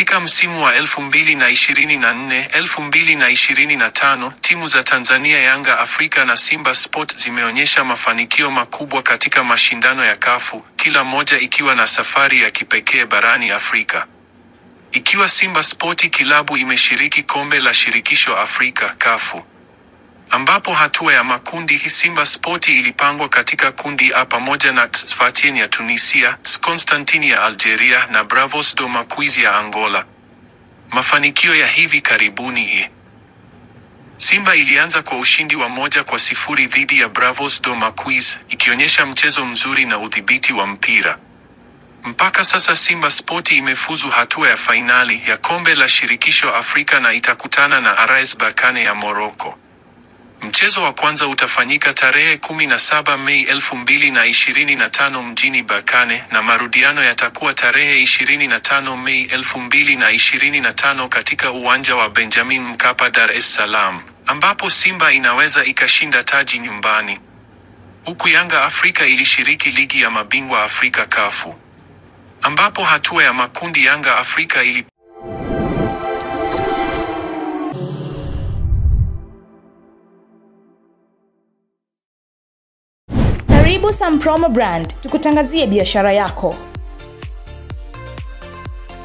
Katika msimu wa 2024-2025, timu za Tanzania Yanga Afrika na Simba Sport zimeonyesha mafanikio makubwa katika mashindano ya CAF, kila moja ikiwa na safari ya kipekee barani Afrika. Ikiwa Simba Sport kilabu imeshiriki kombe la shirikisho Afrika CAF, ambapo hatua ya makundi Simba Sport ilipangwa katika kundi A pamoja na Sfaxien ya Tunisia, Constantine ya Algeria na Bravos do Maquis ya Angola. Mafanikio ya hivi karibuni Simba ilianza kwa ushindi wa 1-0 dhidi ya Bravos do Maquis, ikionyesha mchezo mzuri na udhibiti wa mpira. Mpaka sasa Simba Sport imefuzu hatua ya fainali ya kombe la shirikisho Afrika na itakutana na RS Berkane ya Morocco. Mchezo wa kwanza utafanyika tarehe 17 Mei 2025 mjini Berkane na marudiano yatakuwa tarehe 25 Mei 2025 katika uwanja wa Benjamin Mkapa, Dar es Salaam, ambapo Simba inaweza ikashinda taji nyumbani. Huku Yanga Afrika ilishiriki ligi ya mabingwa Afrika CAF, ambapo hatua ya makundi Yanga Afrika Karibu Sam Promo Brand, tukutangazie biashara yako.